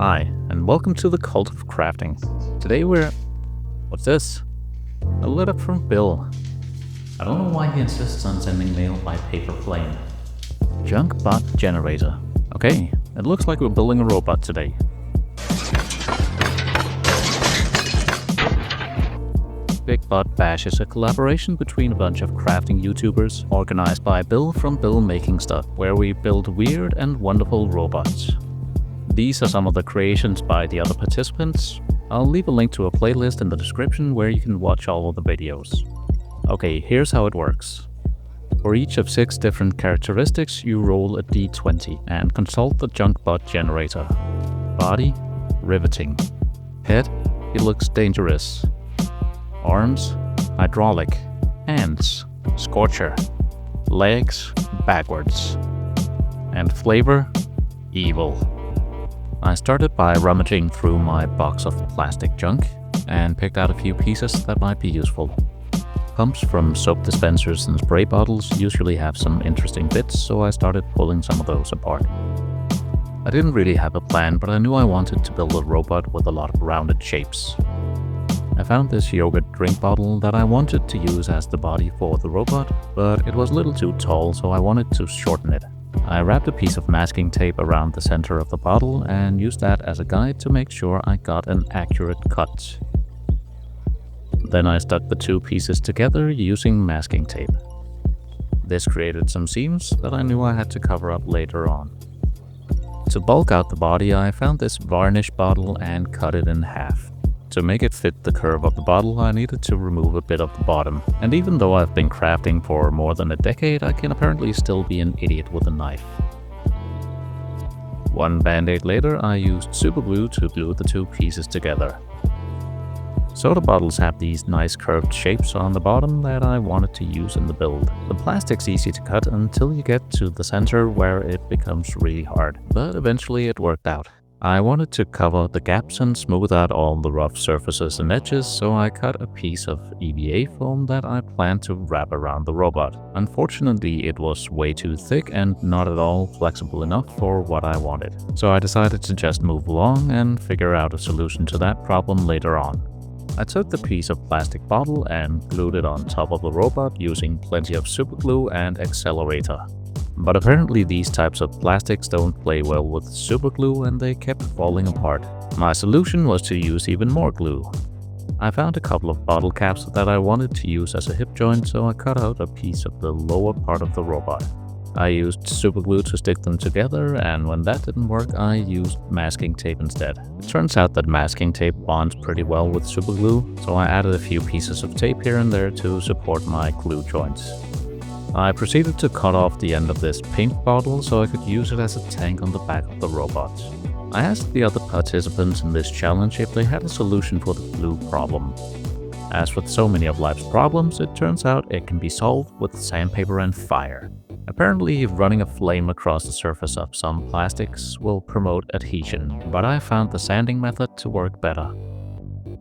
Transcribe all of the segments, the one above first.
Hi, and welcome to the Cult of Crafting. Today What's this? A letter from Bill. I don't know why he insists on sending mail by paper plane. Junk bot generator. Okay, it looks like we're building a robot today. Big Bot Bash is a collaboration between a bunch of crafting YouTubers organized by Bill from Bill Making Stuff, where we build weird and wonderful robots. These are some of the creations by the other participants. I'll leave a link to a playlist in the description where you can watch all of the videos. Okay, here's how it works. For each of 6 different characteristics, you roll a d20 and consult the junk bot generator. Body, riveting. Head, he looks dangerous. Arms, hydraulic. Hands, scorcher. Legs, backwards. And flavor, evil. I started by rummaging through my box of plastic junk and picked out a few pieces that might be useful. Pumps from soap dispensers and spray bottles usually have some interesting bits, so I started pulling some of those apart. I didn't really have a plan, but I knew I wanted to build a robot with a lot of rounded shapes. I found this yogurt drink bottle that I wanted to use as the body for the robot, but it was a little too tall, so I wanted to shorten it. I wrapped a piece of masking tape around the center of the bottle and used that as a guide to make sure I got an accurate cut. Then I stuck the 2 pieces together using masking tape. This created some seams that I knew I had to cover up later on. To bulk out the body, I found this varnish bottle and cut it in half. To make it fit the curve of the bottle, I needed to remove a bit of the bottom. And even though I've been crafting for more than a decade, I can apparently still be an idiot with a knife. One band-aid later, I used super glue to glue the 2 pieces together. Soda bottles have these nice curved shapes on the bottom that I wanted to use in the build. The plastic's easy to cut until you get to the center where it becomes really hard, but eventually it worked out. I wanted to cover the gaps and smooth out all the rough surfaces and edges, so I cut a piece of EVA foam that I planned to wrap around the robot. Unfortunately, it was way too thick and not at all flexible enough for what I wanted. So I decided to just move along and figure out a solution to that problem later on. I took the piece of plastic bottle and glued it on top of the robot using plenty of super glue and accelerator. But apparently these types of plastics don't play well with super glue and they kept falling apart. My solution was to use even more glue. I found a couple of bottle caps that I wanted to use as a hip joint, so I cut out a piece of the lower part of the robot. I used super glue to stick them together, and when that didn't work, I used masking tape instead. It turns out that masking tape bonds pretty well with super glue, so I added a few pieces of tape here and there to support my glue joints. I proceeded to cut off the end of this paint bottle so I could use it as a tank on the back of the robot. I asked the other participants in this challenge if they had a solution for the glue problem. As with so many of life's problems, it turns out it can be solved with sandpaper and fire. Apparently, running a flame across the surface of some plastics will promote adhesion, but I found the sanding method to work better.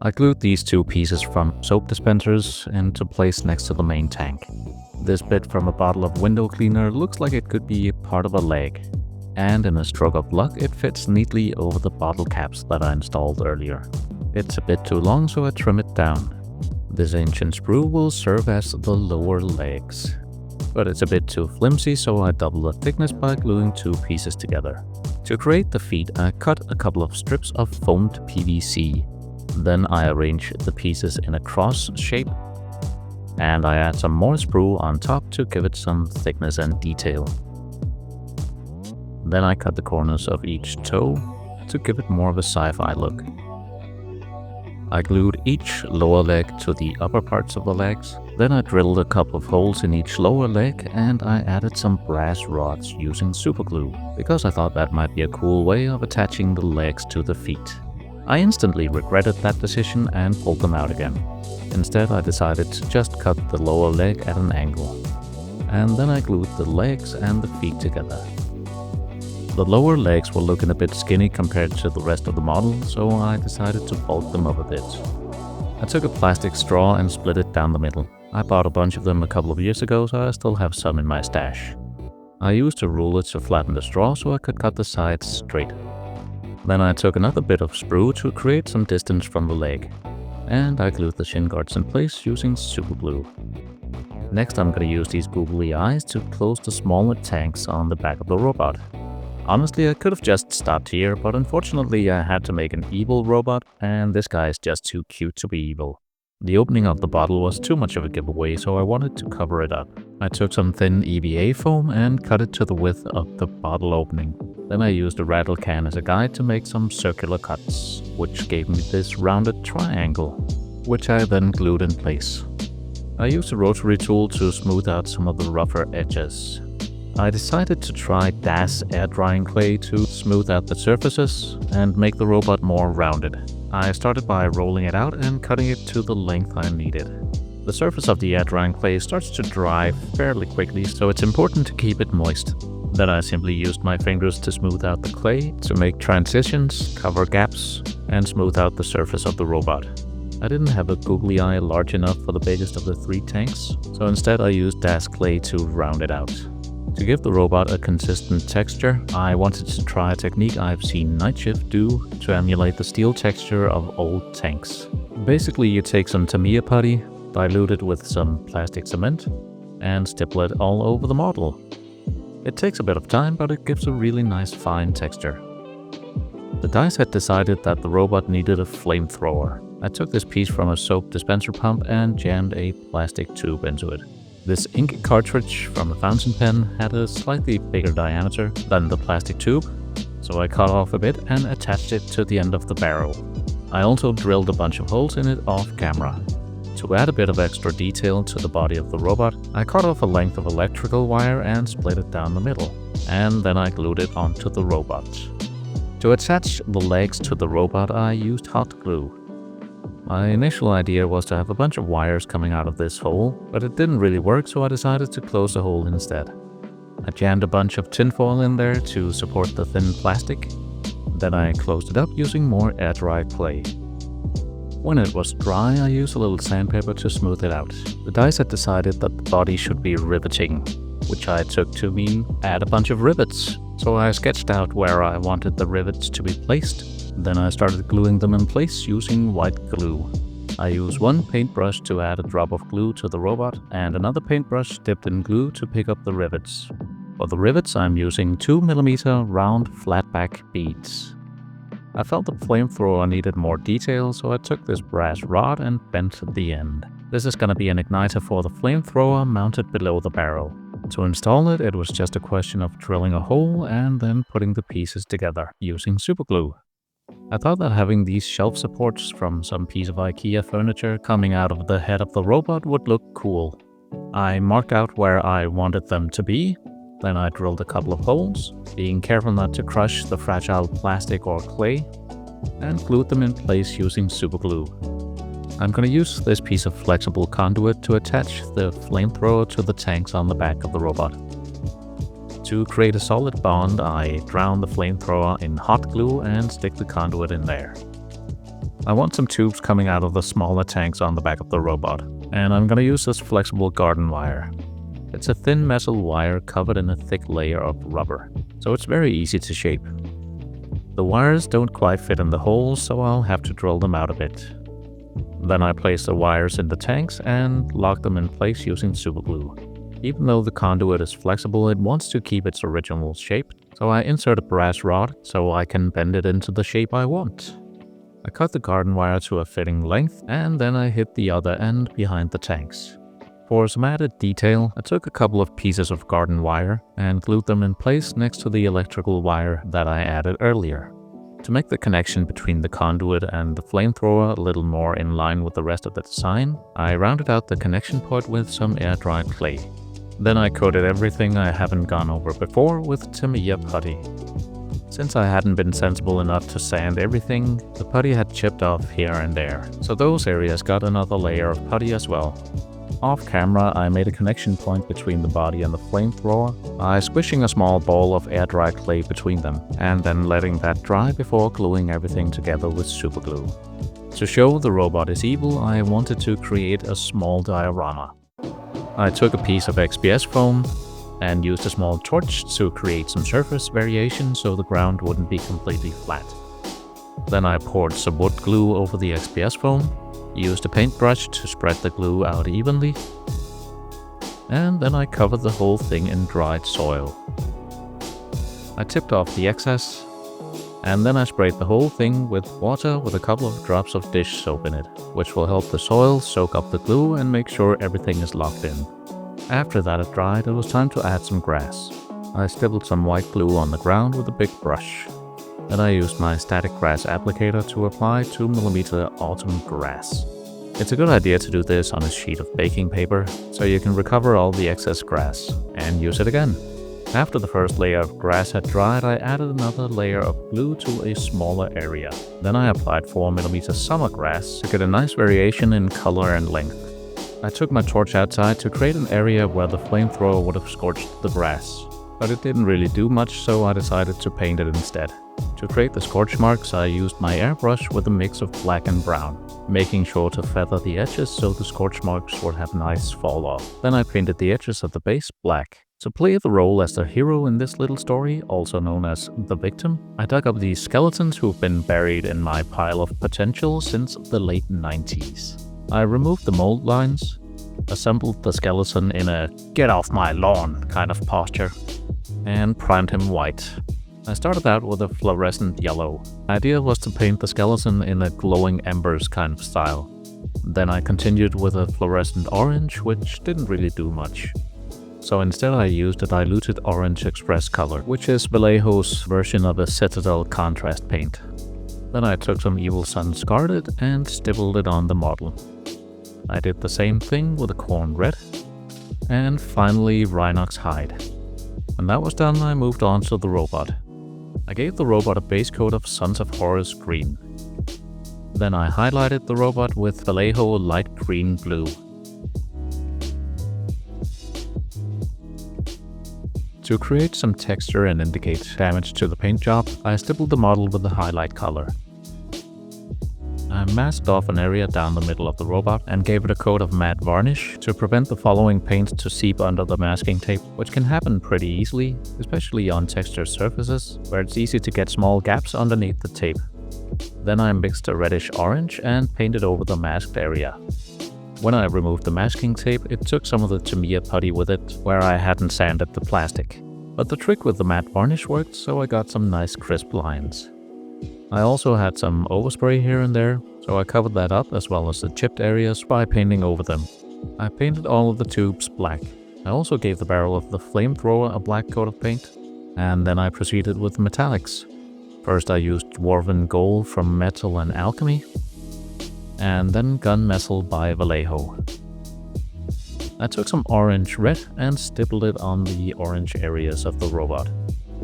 I glued these 2 pieces from soap dispensers into place next to the main tank. This bit from a bottle of window cleaner looks like it could be part of a leg, and in a stroke of luck it fits neatly over the bottle caps that I installed earlier. It's a bit too long, so I trim it down. This ancient sprue will serve as the lower legs, but it's a bit too flimsy, so I double the thickness by gluing 2 pieces together. To create the feet, I cut a couple of strips of foamed PVC. Then I arrange the pieces in a cross shape, and I add some more sprue on top to give it some thickness and detail. Then I cut the corners of each toe to give it more of a sci-fi look. I glued each lower leg to the upper parts of the legs. Then I drilled a couple of holes in each lower leg and I added some brass rods using super glue, because I thought that might be a cool way of attaching the legs to the feet. I instantly regretted that decision and pulled them out again. Instead, I decided to just cut the lower leg at an angle. And then I glued the legs and the feet together. The lower legs were looking a bit skinny compared to the rest of the model, so I decided to bulk them up a bit. I took a plastic straw and split it down the middle. I bought a bunch of them a couple of years ago, so I still have some in my stash. I used a ruler to flatten the straw so I could cut the sides straight. Then I took another bit of sprue to create some distance from the leg, and I glued the shin guards in place using super glue. Next I'm going to use these googly eyes to close the smaller tanks on the back of the robot. Honestly, I could have just stopped here, but unfortunately I had to make an evil robot, and this guy is just too cute to be evil. The opening of the bottle was too much of a giveaway, so I wanted to cover it up. I took some thin EVA foam and cut it to the width of the bottle opening. Then I used a rattle can as a guide to make some circular cuts, which gave me this rounded triangle, which I then glued in place. I used a rotary tool to smooth out some of the rougher edges. I decided to try DAS air drying clay to smooth out the surfaces and make the robot more rounded. I started by rolling it out and cutting it to the length I needed. The surface of the air drying clay starts to dry fairly quickly, so it's important to keep it moist. Then I simply used my fingers to smooth out the clay, to make transitions, cover gaps, and smooth out the surface of the robot. I didn't have a googly eye large enough for the biggest of the 3 tanks, so instead I used DAS clay to round it out. To give the robot a consistent texture, I wanted to try a technique I've seen Night Shift do to emulate the steel texture of old tanks. Basically, you take some Tamiya putty, dilute it with some plastic cement, and stipple it all over the model. It takes a bit of time, but it gives a really nice fine texture. The dice had decided that the robot needed a flamethrower. I took this piece from a soap dispenser pump and jammed a plastic tube into it. This ink cartridge from a fountain pen had a slightly bigger diameter than the plastic tube, so I cut off a bit and attached it to the end of the barrel. I also drilled a bunch of holes in it off camera. To add a bit of extra detail to the body of the robot, I cut off a length of electrical wire and split it down the middle, and then I glued it onto the robot. To attach the legs to the robot, I used hot glue. My initial idea was to have a bunch of wires coming out of this hole, but it didn't really work, so I decided to close the hole instead. I jammed a bunch of tinfoil in there to support the thin plastic. Then I closed it up using more air-dry clay. When it was dry, I used a little sandpaper to smooth it out. The dice had decided that the body should be riveting, which I took to mean add a bunch of rivets. So I sketched out where I wanted the rivets to be placed. Then I started gluing them in place using white glue. I used one paintbrush to add a drop of glue to the robot and another paintbrush dipped in glue to pick up the rivets. For the rivets, I'm using 2mm round flatback beads. I felt the flamethrower needed more detail, so I took this brass rod and bent the end. This is going to be an igniter for the flamethrower mounted below the barrel. To install it, it was just a question of drilling a hole and then putting the pieces together using superglue. I thought that having these shelf supports from some piece of IKEA furniture coming out of the head of the robot would look cool. I marked out where I wanted them to be, then I drilled a couple of holes, being careful not to crush the fragile plastic or clay, and glued them in place using superglue. I'm going to use this piece of flexible conduit to attach the flamethrower to the tanks on the back of the robot. To create a solid bond, I drown the flamethrower in hot glue and stick the conduit in there. I want some tubes coming out of the smaller tanks on the back of the robot, and I'm going to use this flexible garden wire. It's a thin metal wire covered in a thick layer of rubber, so it's very easy to shape. The wires don't quite fit in the holes, so I'll have to drill them out a bit. Then I place the wires in the tanks and lock them in place using superglue. Even though the conduit is flexible, it wants to keep its original shape, so I insert a brass rod so I can bend it into the shape I want. I cut the garden wire to a fitting length, and then I hit the other end behind the tanks. For some added detail, I took a couple of pieces of garden wire and glued them in place next to the electrical wire that I added earlier. To make the connection between the conduit and the flamethrower a little more in line with the rest of the design, I rounded out the connection point with some air-dried clay. Then I coated everything I haven't gone over before with Tamiya putty. Since I hadn't been sensible enough to sand everything, the putty had chipped off here and there, so those areas got another layer of putty as well. Off camera, I made a connection point between the body and the flamethrower by squishing a small ball of air-dry clay between them, and then letting that dry before gluing everything together with superglue. To show the robot is evil, I wanted to create a small diorama. I took a piece of XPS foam and used a small torch to create some surface variation so the ground wouldn't be completely flat. Then I poured some wood glue over the XPS foam, used a paintbrush to spread the glue out evenly, and then I covered the whole thing in dried soil. I tipped off the excess, and then I sprayed the whole thing with water with a couple of drops of dish soap in it, which will help the soil soak up the glue and make sure everything is locked in. After that had dried, it was time to add some grass. I stippled some white glue on the ground with a big brush. Then I used my static grass applicator to apply 2mm autumn grass. It's a good idea to do this on a sheet of baking paper, so you can recover all the excess grass and use it again. After the first layer of grass had dried, I added another layer of glue to a smaller area. Then I applied 4mm summer grass to get a nice variation in color and length. I took my torch outside to create an area where the flamethrower would have scorched the grass, but it didn't really do much, so I decided to paint it instead. To create the scorch marks, I used my airbrush with a mix of black and brown, making sure to feather the edges so the scorch marks would have nice fall off. Then I painted the edges of the base black. To play the role as the hero in this little story, also known as the victim, I dug up these skeletons who've been buried in my pile of potential since the late 90s. I removed the mold lines, assembled the skeleton in a "get off my lawn" kind of posture, and primed him white. I started out with a fluorescent yellow. The idea was to paint the skeleton in a glowing embers kind of style. Then I continued with a fluorescent orange, which didn't really do much. So instead I used a diluted orange express color, which is Vallejo's version of a Citadel contrast paint. Then I took some Evil Sun Scarlet and stippled it on the model. I did the same thing with a corn red, and finally Rhinox hide. When that was done, I moved on to the robot. I gave the robot a base coat of Sons of Horus green. Then I highlighted the robot with Vallejo light green glue. To create some texture and indicate damage to the paint job, I stippled the model with the highlight color. I masked off an area down the middle of the robot and gave it a coat of matte varnish to prevent the following paint to seep under the masking tape, which can happen pretty easily, especially on textured surfaces, where it's easy to get small gaps underneath the tape. Then I mixed a reddish orange and painted over the masked area. When I removed the masking tape, it took some of the Tamiya putty with it, where I hadn't sanded the plastic. But the trick with the matte varnish worked, so I got some nice crisp lines. I also had some overspray here and there, so I covered that up as well as the chipped areas by painting over them. I painted all of the tubes black. I also gave the barrel of the flamethrower a black coat of paint, and then I proceeded with metallics. First I used Dwarven Gold from Metal and Alchemy, and then Gunmetal by Vallejo. I took some orange red and stippled it on the orange areas of the robot.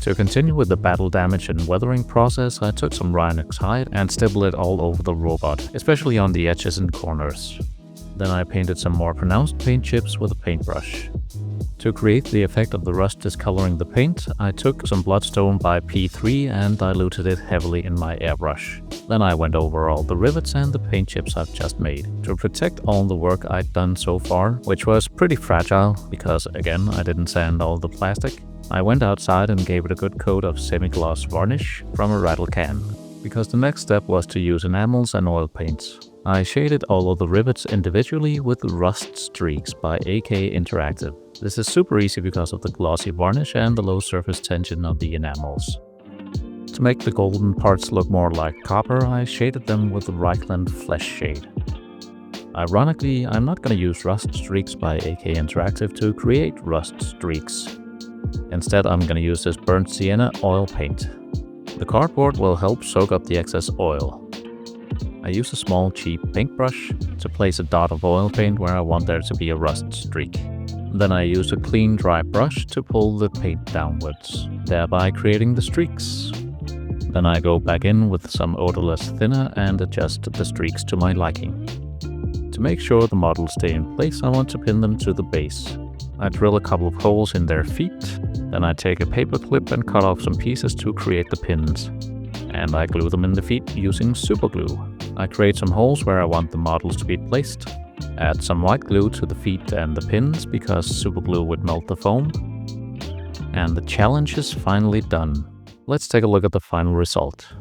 To continue with the battle damage and weathering process, I took some Rhinox hide and stippled it all over the robot, especially on the edges and corners. Then I painted some more pronounced paint chips with a paintbrush. To create the effect of the rust discoloring the paint, I took some Bloodstone by P3 and diluted it heavily in my airbrush. Then I went over all the rivets and the paint chips I've just made. To protect all the work I'd done so far, which was pretty fragile because again I didn't sand all the plastic, I went outside and gave it a good coat of semi-gloss varnish from a rattle can, because the next step was to use enamels and oil paints. I shaded all of the rivets individually with Rust Streaks by AK Interactive. This is super easy because of the glossy varnish and the low surface tension of the enamels. To make the golden parts look more like copper, I shaded them with the Reichland Flesh Shade. Ironically, I'm not going to use Rust Streaks by AK Interactive to create Rust Streaks. Instead, I'm going to use this burnt sienna oil paint. The cardboard will help soak up the excess oil. I use a small cheap paintbrush to place a dot of oil paint where I want there to be a rust streak. Then I use a clean dry brush to pull the paint downwards, thereby creating the streaks. Then I go back in with some odorless thinner and adjust the streaks to my liking. To make sure the models stay in place, I want to pin them to the base. I drill a couple of holes in their feet, then I take a paper clip and cut off some pieces to create the pins. And I glue them in the feet using super glue. I create some holes where I want the models to be placed. Add some white glue to the feet and the pins because super glue would melt the foam. And the challenge is finally done. Let's take a look at the final result.